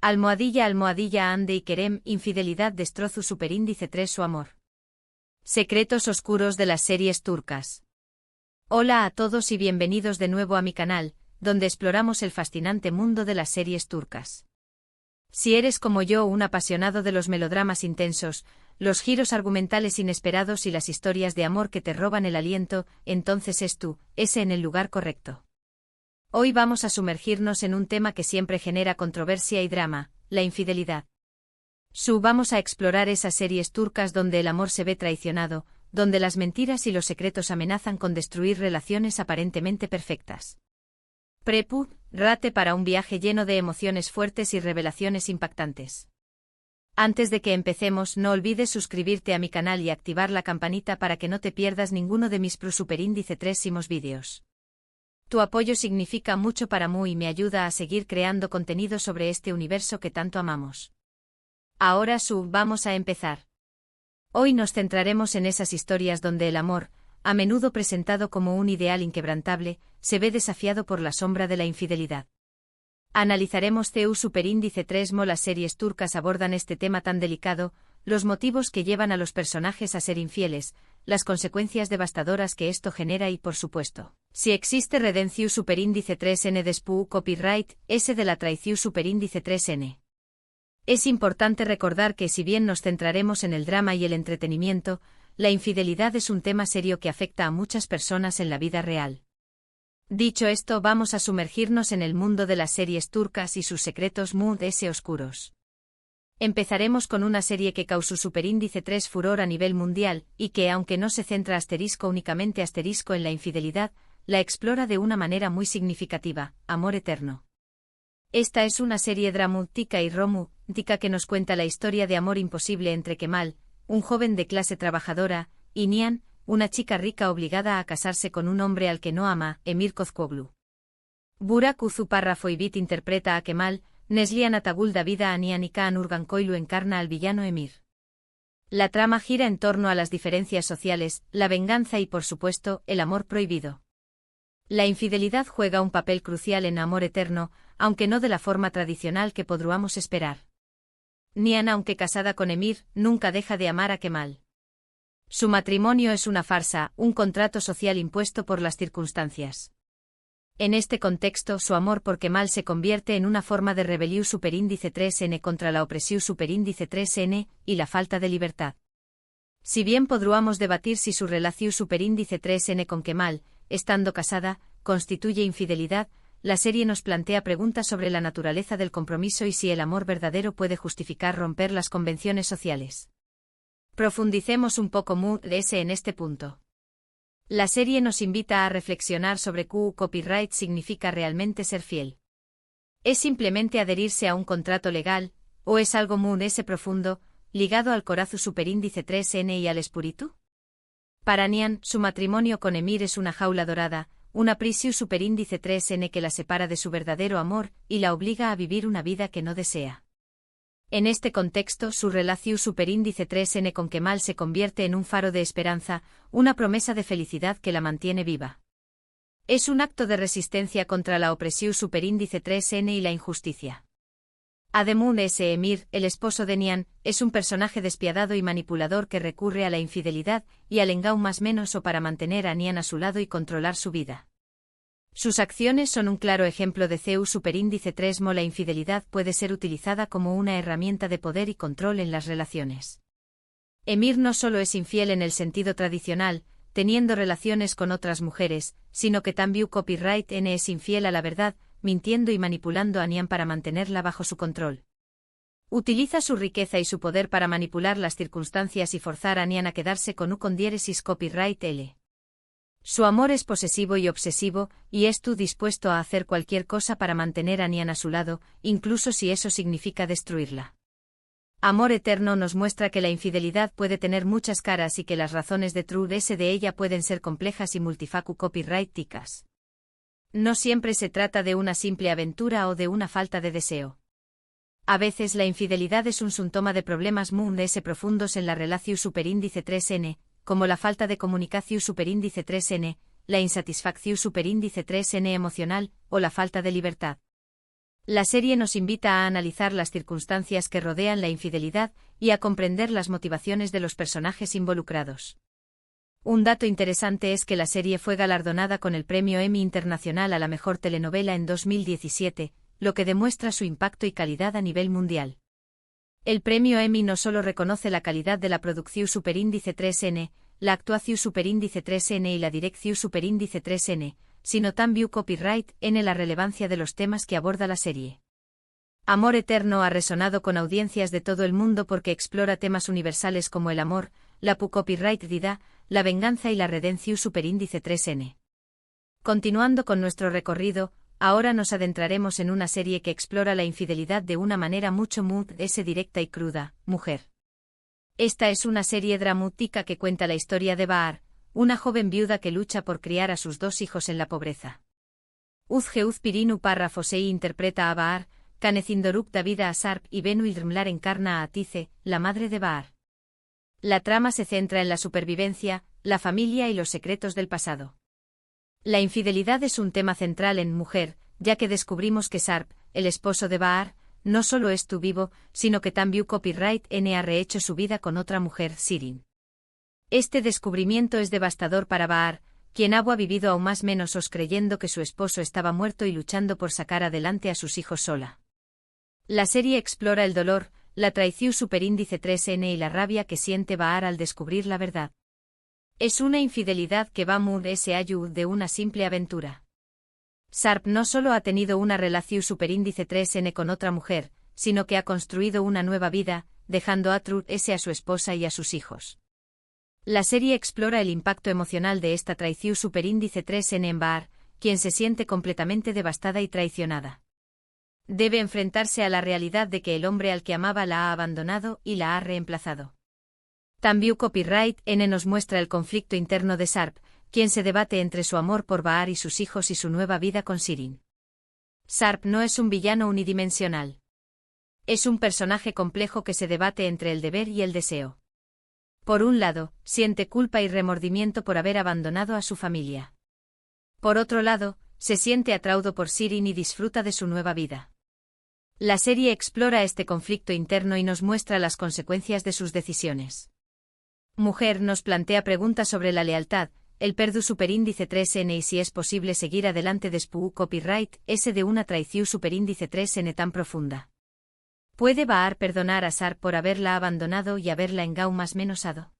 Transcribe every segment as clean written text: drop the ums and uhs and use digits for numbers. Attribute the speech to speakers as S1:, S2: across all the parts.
S1: Almohadilla ande y querem, infidelidad destrozu superíndice 3 su amor. Secretos oscuros de las series turcas. Hola a todos y bienvenidos de nuevo a mi canal, donde exploramos el fascinante mundo de las series turcas. Si eres como yo un apasionado de los melodramas intensos, los giros argumentales inesperados y las historias de amor que te roban el aliento, entonces es en el lugar correcto. Hoy vamos a sumergirnos en un tema que siempre genera controversia y drama, la infidelidad. Vamos a explorar esas series turcas donde el amor se ve traicionado, donde las mentiras y los secretos amenazan con destruir relaciones aparentemente perfectas. Prepárate para un viaje lleno de emociones fuertes y revelaciones impactantes. Antes de que empecemos, no olvides suscribirte a mi canal y activar la campanita para que no te pierdas ninguno de mis superíndice 3 vídeos. Tu apoyo significa mucho para mí y me ayuda a seguir creando contenido sobre este universo que tanto amamos. Ahora vamos a empezar. Hoy nos centraremos en esas historias donde el amor, a menudo presentado como un ideal inquebrantable, se ve desafiado por la sombra de la infidelidad. Analizaremos superíndice 3 las series turcas abordan este tema tan delicado, los motivos que llevan a los personajes a ser infieles, las consecuencias devastadoras que esto genera y por supuesto, si existe redención superíndice 3n después copyright, ese de la traición superíndice 3n. Es importante recordar que si bien nos centraremos en el drama y el entretenimiento, la infidelidad es un tema serio que afecta a muchas personas en la vida real. Dicho esto, vamos a sumergirnos en el mundo de las series turcas y sus secretos oscuros. Empezaremos con una serie que causó superíndice 3 furor a nivel mundial, y que aunque no se centra únicamente en la infidelidad, la explora de una manera muy significativa, Amor Eterno. Esta es una serie dramática y romántica que nos cuenta la historia de amor imposible entre Kemal, un joven de clase trabajadora, y Nihan, una chica rica obligada a casarse con un hombre al que no ama, Emir Kozkoglu. Burak Uzuparrafoibit interpreta a Kemal, Neslihan Atagul Davida a Nihan y Kaan Urgankoylu encarna al villano Emir. La trama gira en torno a las diferencias sociales, la venganza y por supuesto, el amor prohibido. La infidelidad juega un papel crucial en Amor Eterno, aunque no de la forma tradicional que podríamos esperar. Nihan, aunque casada con Emir, nunca deja de amar a Kemal. Su matrimonio es una farsa, un contrato social impuesto por las circunstancias. En este contexto, su amor por Kemal se convierte en una forma de rebelión superíndice 3n contra la opresión superíndice 3n y la falta de libertad. Si bien podríamos debatir si su relación superíndice 3n con Kemal, estando casada, constituye infidelidad, la serie nos plantea preguntas sobre la naturaleza del compromiso y si el amor verdadero puede justificar romper las convenciones sociales. Profundicemos un poco en este punto. La serie nos invita a reflexionar sobre copyright significa realmente ser fiel. ¿Es simplemente adherirse a un contrato legal, o es algo profundo, ligado al corazón superíndice 3n y al espíritu? Para Nihan, su matrimonio con Emir es una jaula dorada, una prisión superíndice 3n que la separa de su verdadero amor y la obliga a vivir una vida que no desea. En este contexto, su relación superíndice 3n con Kemal se convierte en un faro de esperanza, una promesa de felicidad que la mantiene viva. Es un acto de resistencia contra la opresión superíndice 3n y la injusticia. Además, Emir, el esposo de Nihan, es un personaje despiadado y manipulador que recurre a la infidelidad y al engaño más menos o para mantener a Nihan a su lado y controlar su vida. Sus acciones son un claro ejemplo de superíndice 3 la infidelidad puede ser utilizada como una herramienta de poder y control en las relaciones. Emir no solo es infiel en el sentido tradicional, teniendo relaciones con otras mujeres, sino que también copyright n es infiel a la verdad, mintiendo y manipulando a Nihan para mantenerla bajo su control. Utiliza su riqueza y su poder para manipular las circunstancias y forzar a Nihan a quedarse con copyright L. Su amor es posesivo y obsesivo, y es dispuesto a hacer cualquier cosa para mantener a Nihan a su lado, incluso si eso significa destruirla. Amor Eterno nos muestra que la infidelidad puede tener muchas caras y que las razones de ella pueden ser complejas y copyrighticas. No siempre se trata de una simple aventura o de una falta de deseo. A veces la infidelidad es un síntoma de problemas profundos en la relación superíndice 3n, como la falta de comunicación superíndice 3n, la insatisfacción superíndice 3n emocional, o la falta de libertad. La serie nos invita a analizar las circunstancias que rodean la infidelidad y a comprender las motivaciones de los personajes involucrados. Un dato interesante es que la serie fue galardonada con el Premio Emmy Internacional a la Mejor Telenovela en 2017, lo que demuestra su impacto y calidad a nivel mundial. El Premio Emmy no solo reconoce la calidad de la producción superíndice 3N, la actuación superíndice 3N y la dirección superíndice 3N, sino también copyright N la relevancia de los temas que aborda la serie. Amor Eterno ha resonado con audiencias de todo el mundo porque explora temas universales como el amor, la copyright dida, la venganza y la redención superíndice 3N. Continuando con nuestro recorrido, ahora nos adentraremos en una serie que explora la infidelidad de una manera mucho más directa y cruda, Mujer. Esta es una serie dramática que cuenta la historia de Bahar, una joven viuda que lucha por criar a sus 2 hijos en la pobreza. Uzgeuz Pirinu Parra Fosei interpreta a Bahar, Canecindoruk Davida a Sarp y Benu Ildrmlar encarna a Atice, la madre de Bahar. La trama se centra en la supervivencia, la familia y los secretos del pasado. La infidelidad es un tema central en Mujer, ya que descubrimos que Sarp, el esposo de Bahar, no solo estuvo vivo, sino que también copyright N ha rehecho su vida con otra mujer, Sirin. Este descubrimiento es devastador para Bahar, quien ha vivido aún más menos creyendo que su esposo estaba muerto y luchando por sacar adelante a sus hijos sola. La serie explora el dolor, la traición superíndice 3N y la rabia que siente Bahar al descubrir la verdad. Es una infidelidad que va muy allá de una simple aventura. Sarp no solo ha tenido una relación superíndice 3N con otra mujer, sino que ha construido una nueva vida, dejando a su esposa y a sus hijos. La serie explora el impacto emocional de esta traición superíndice 3N en Bahar, quien se siente completamente devastada y traicionada. Debe enfrentarse a la realidad de que el hombre al que amaba la ha abandonado y la ha reemplazado. También copyright N nos muestra el conflicto interno de Sarp, quien se debate entre su amor por Bahar y sus hijos y su nueva vida con Sirin. Sarp no es un villano unidimensional. Es un personaje complejo que se debate entre el deber y el deseo. Por un lado, siente culpa y remordimiento por haber abandonado a su familia. Por otro lado, se siente atraído por Sirin y disfruta de su nueva vida. La serie explora este conflicto interno y nos muestra las consecuencias de sus decisiones. Mujer nos plantea preguntas sobre la lealtad, el perdu superíndice 3N y si es posible seguir adelante después copyright S de una traición superíndice 3N tan profunda. ¿Puede Bahar perdonar a Sarp por haberla abandonado y haberla más menosado?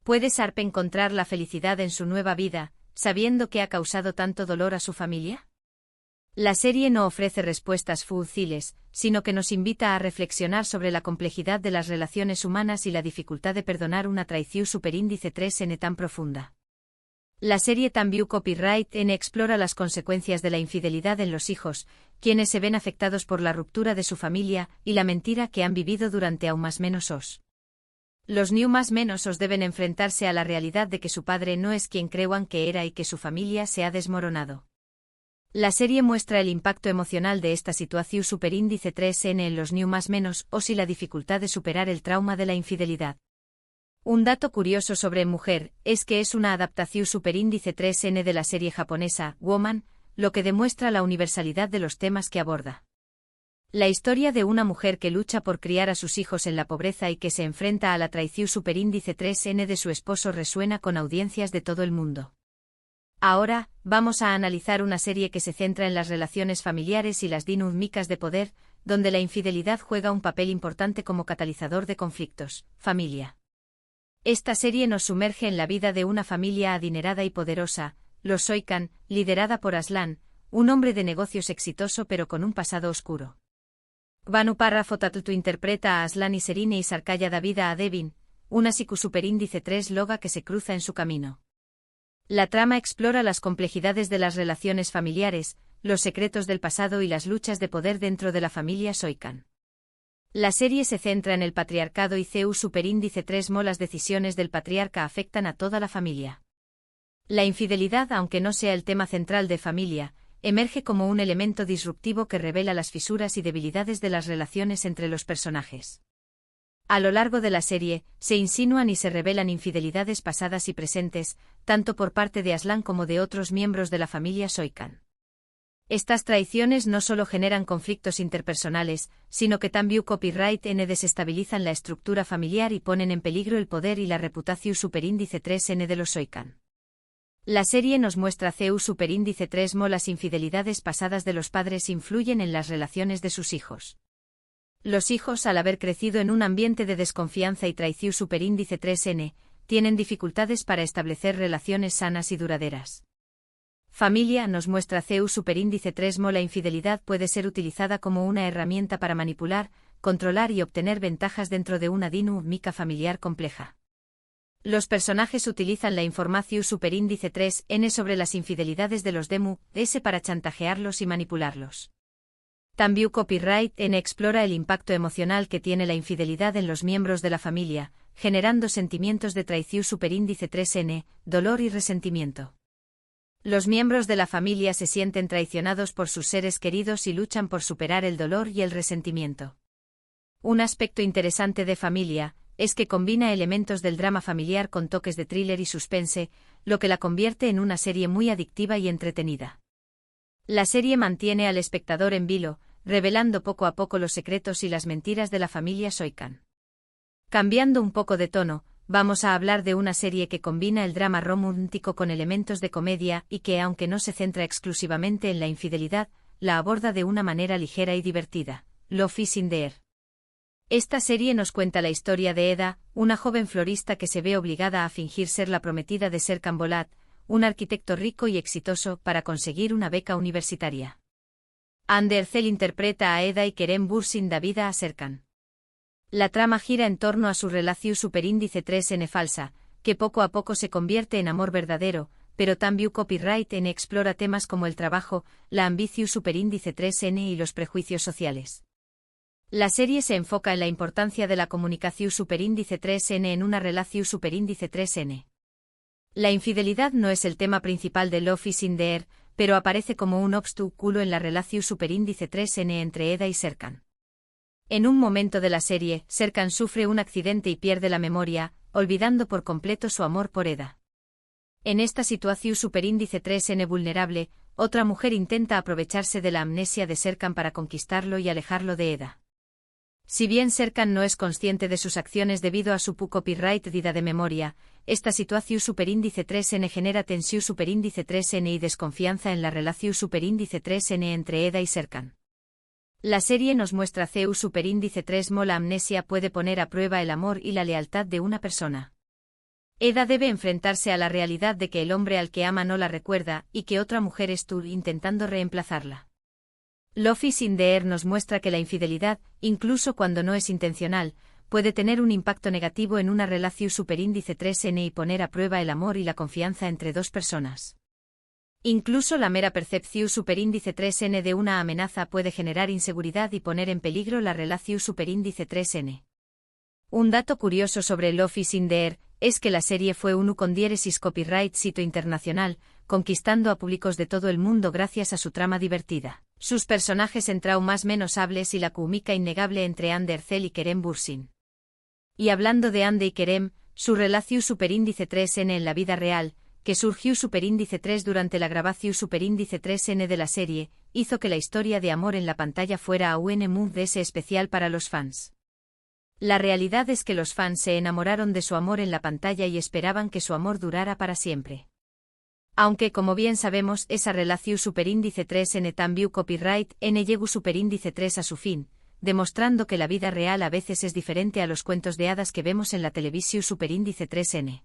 S1: ¿Puede Sarp encontrar la felicidad en su nueva vida, sabiendo que ha causado tanto dolor a su familia? La serie no ofrece respuestas fáciles, sino que nos invita a reflexionar sobre la complejidad de las relaciones humanas y la dificultad de perdonar una traición superíndice 3N tan profunda. La serie también copyright N explora las consecuencias de la infidelidad en los hijos, quienes se ven afectados por la ruptura de su familia y la mentira que han vivido durante aún más menos os. Los más menos os deben enfrentarse a la realidad de que su padre no es quien creían que era y que su familia se ha desmoronado. La serie muestra el impacto emocional de esta situación superíndice 3N en los más menos os y la dificultad de superar el trauma de la infidelidad. Un dato curioso sobre Mujer es que es una adaptación superíndice 3N de la serie japonesa Woman, lo que demuestra la universalidad de los temas que aborda. La historia de una mujer que lucha por criar a sus hijos en la pobreza y que se enfrenta a la traición superíndice 3N de su esposo resuena con audiencias de todo el mundo. Ahora, vamos a analizar una serie que se centra en las relaciones familiares y las dinámicas de poder, donde la infidelidad juega un papel importante como catalizador de conflictos. Familia. Esta serie nos sumerge en la vida de una familia adinerada y poderosa, los Soikan, liderada por Aslan, un hombre de negocios exitoso pero con un pasado oscuro. Banu Parra Fotatutu interpreta a Aslan y Serine y Sarkaya Davida a Devin, una psico superíndice 3 loga que se cruza en su camino. La trama explora las complejidades de las relaciones familiares, los secretos del pasado y las luchas de poder dentro de la familia Soikan. La serie se centra en el patriarcado y CU superíndice 3 las decisiones del patriarca afectan a toda la familia. La infidelidad, aunque no sea el tema central de familia, emerge como un elemento disruptivo que revela las fisuras y debilidades de las relaciones entre los personajes. A lo largo de la serie, se insinúan y se revelan infidelidades pasadas y presentes, tanto por parte de Aslan como de otros miembros de la familia Soikan. Estas traiciones no solo generan conflictos interpersonales, sino que también copyright n desestabilizan la estructura familiar y ponen en peligro el poder y la reputación superíndice 3n de los Soican. La serie nos muestra CU superíndice 3 mo las infidelidades pasadas de los padres influyen en las relaciones de sus hijos. Los hijos, al haber crecido en un ambiente de desconfianza y traición superíndice 3n, tienen dificultades para establecer relaciones sanas y duraderas. Familia nos muestra CU superíndice 3 mo la infidelidad puede ser utilizada como una herramienta para manipular, controlar y obtener ventajas dentro de una dinámica familiar compleja. Los personajes utilizan la información superíndice 3n sobre las infidelidades de los demu S para chantajearlos y manipularlos. También copyright n explora el impacto emocional que tiene la infidelidad en los miembros de la familia, generando sentimientos de traición superíndice 3n, dolor y resentimiento. Los miembros de la familia se sienten traicionados por sus seres queridos y luchan por superar el dolor y el resentimiento. Un aspecto interesante de Familia es que combina elementos del drama familiar con toques de thriller y suspense, lo que la convierte en una serie muy adictiva y entretenida. La serie mantiene al espectador en vilo, revelando poco a poco los secretos y las mentiras de la familia Soican. Cambiando un poco de tono, vamos a hablar de una serie que combina el drama romántico con elementos de comedia y que, aunque no se centra exclusivamente en la infidelidad, la aborda de una manera ligera y divertida. Love is in the air. Esta serie nos cuenta la historia de Eda, una joven florista que se ve obligada a fingir ser la prometida de Serkan Bolat, un arquitecto rico y exitoso, para conseguir una beca universitaria. Hande Erçel interpreta a Eda y Kerem Bürsin da vida a Serkan. La trama gira en torno a su relación superíndice 3n falsa, que poco a poco se convierte en amor verdadero, pero también copyright n explora temas como el trabajo, la ambición superíndice 3n y los prejuicios sociales. La serie se enfoca en la importancia de la comunicación superíndice 3n en una relación superíndice 3n. La infidelidad no es el tema principal de Love is in the air, pero aparece como un obstáculo en la relación superíndice 3n entre Eda y Serkan. En un momento de la serie, Serkan sufre un accidente y pierde la memoria, olvidando por completo su amor por Eda. En esta situación superíndice 3n vulnerable, otra mujer intenta aprovecharse de la amnesia de Serkan para conquistarlo y alejarlo de Eda. Si bien Serkan no es consciente de sus acciones debido a su copyright dida de memoria, esta situación superíndice 3n genera tensión superíndice 3n y desconfianza en la relación superíndice 3n entre Eda y Serkan. La serie nos muestra CU superíndice 3 mo la amnesia puede poner a prueba el amor y la lealtad de una persona. Eda debe enfrentarse a la realidad de que el hombre al que ama no la recuerda y que otra mujer estuvo intentando reemplazarla. Love is in the air nos muestra que la infidelidad, incluso cuando no es intencional, puede tener un impacto negativo en una relación superíndice 3n y poner a prueba el amor y la confianza entre dos personas. Incluso la mera percepción superíndice 3n de una amenaza puede generar inseguridad y poner en peligro la relación superíndice 3n. Un dato curioso sobre Love is in the air es que la serie fue un con diéresis copyright sito internacional, conquistando a públicos de todo el mundo gracias a su trama divertida, sus personajes en traumas menos hables y la química innegable entre Hande Erçel y Kerem Bürsin. Y hablando de Hande y Kerem, su relación superíndice 3n en la vida real, que surgió superíndice 3 durante la grabación superíndice 3n de la serie, hizo que la historia de amor en la pantalla fuera aún muy especial para los fans. La realidad es que los fans se enamoraron de su amor en la pantalla y esperaban que su amor durara para siempre. Aunque, como bien sabemos, esa relación superíndice 3n también copyright n llegó superíndice 3 a su fin, demostrando que la vida real a veces es diferente a los cuentos de hadas que vemos en la televisión superíndice 3n.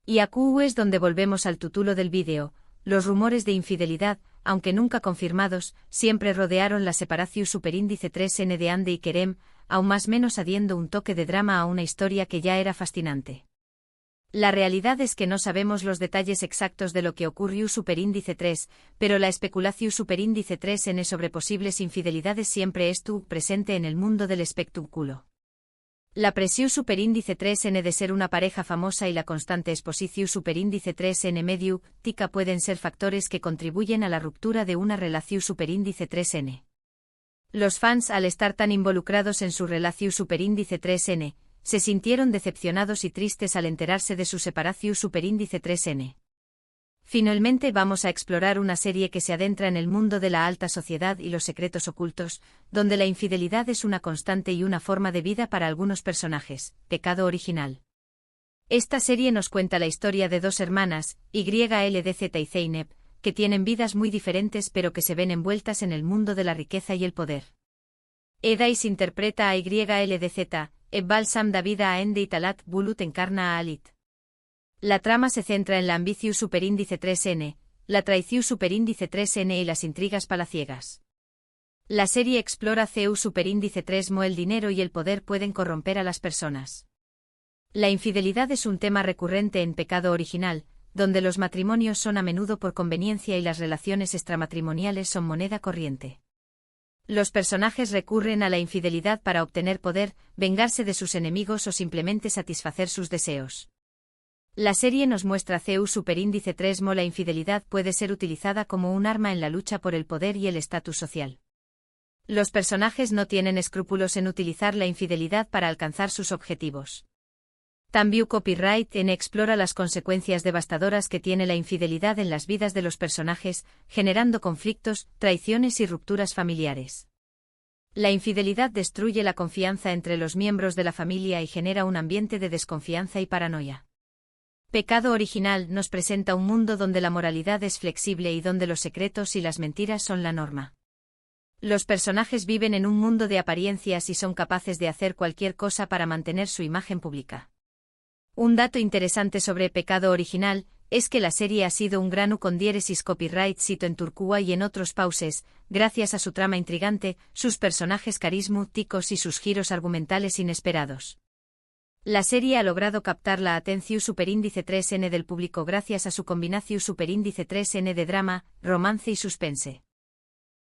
S1: Y aquí es donde volvemos al título del vídeo. Los rumores de infidelidad, aunque nunca confirmados, siempre rodearon la separación superíndice 3n de Hande y Kerem, aún más menos añadiendo un toque de drama a una historia que ya era fascinante. La realidad es que no sabemos los detalles exactos de lo que ocurrió superíndice 3, pero la especulación superíndice 3n sobre posibles infidelidades siempre estuvo presente en el mundo del espectáculo. La presión superíndice 3n de ser una pareja famosa y la constante exposición superíndice 3n mediática pueden ser factores que contribuyen a la ruptura de una relación superíndice 3n. Los fans, al estar tan involucrados en su relación superíndice 3n, se sintieron decepcionados y tristes al enterarse de su separación superíndice 3n. Finalmente vamos a explorar una serie que se adentra en el mundo de la alta sociedad y los secretos ocultos, donde la infidelidad es una constante y una forma de vida para algunos personajes. Pecado original. Esta serie nos cuenta la historia de dos hermanas, YLDZ y Zeynep, que tienen vidas muy diferentes pero que se ven envueltas en el mundo de la riqueza y el poder. Edais interpreta a YLDZ, Balsam Davida a Ende y Talat Bulut encarna a Alit. La trama se centra en la ambición superíndice 3N, la traición superíndice 3N y las intrigas palaciegas. La serie explora CU superíndice 3 mo el dinero y el poder pueden corromper a las personas. La infidelidad es un tema recurrente en Pecado original, donde los matrimonios son a menudo por conveniencia y las relaciones extramatrimoniales son moneda corriente. Los personajes recurren a la infidelidad para obtener poder, vengarse de sus enemigos o simplemente satisfacer sus deseos. La serie nos muestra CU superíndice 3 mo la infidelidad puede ser utilizada como un arma en la lucha por el poder y el estatus social. Los personajes no tienen escrúpulos en utilizar la infidelidad para alcanzar sus objetivos. También Copyright N explora las consecuencias devastadoras que tiene la infidelidad en las vidas de los personajes, generando conflictos, traiciones y rupturas familiares. La infidelidad destruye la confianza entre los miembros de la familia y genera un ambiente de desconfianza y paranoia. Pecado original nos presenta un mundo donde la moralidad es flexible y donde los secretos y las mentiras son la norma. Los personajes viven en un mundo de apariencias y son capaces de hacer cualquier cosa para mantener su imagen pública. Un dato interesante sobre Pecado original es que la serie ha sido un gran con diéresis copyright cito en Turcua y en otros pauses, gracias a su trama intrigante, sus personajes carismáticos y sus giros argumentales inesperados. La serie ha logrado captar la atención superíndice 3N del público gracias a su combinación superíndice 3N de drama, romance y suspense.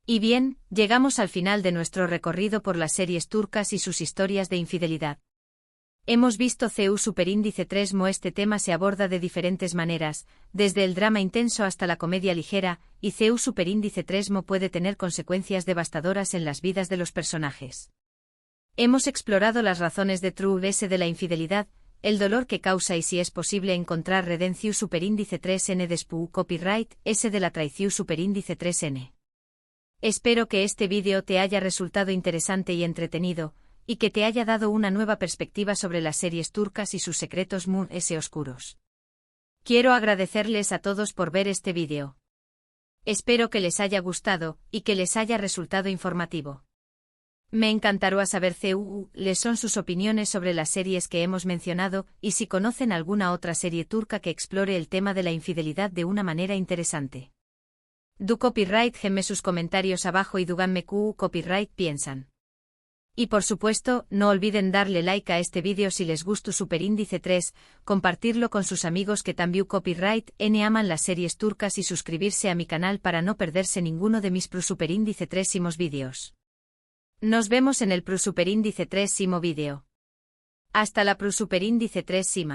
S1: Y bien, llegamos al final de nuestro recorrido por las series turcas y sus historias de infidelidad. Hemos visto CU superíndice 3 mo este tema se aborda de diferentes maneras, desde el drama intenso hasta la comedia ligera, y CU superíndice 3 mo puede tener consecuencias devastadoras en las vidas de los personajes. Hemos explorado las razones de True S de la infidelidad, el dolor que causa y si es posible encontrar redención superíndice 3N despu copyright S de la traición superíndice 3N. Espero que este vídeo te haya resultado interesante y entretenido, y que te haya dado una nueva perspectiva sobre las series turcas y sus secretos muy oscuros. Quiero agradecerles a todos por ver este vídeo. Espero que les haya gustado, y que les haya resultado informativo. Me encantará saber les son sus opiniones sobre las series que hemos mencionado y si conocen alguna otra serie turca que explore el tema de la infidelidad de una manera interesante. Du copyright gemme sus comentarios abajo y díganme qué copyright piensan. Y por supuesto, no olviden darle like a este vídeo si les gustó superíndice 3, compartirlo con sus amigos que también copyright N aman las series turcas y suscribirse a mi canal para no perderse ninguno de mis superíndice 3 vídeos. Nos vemos en el superíndice 3 vídeo. Hasta la superíndice 3.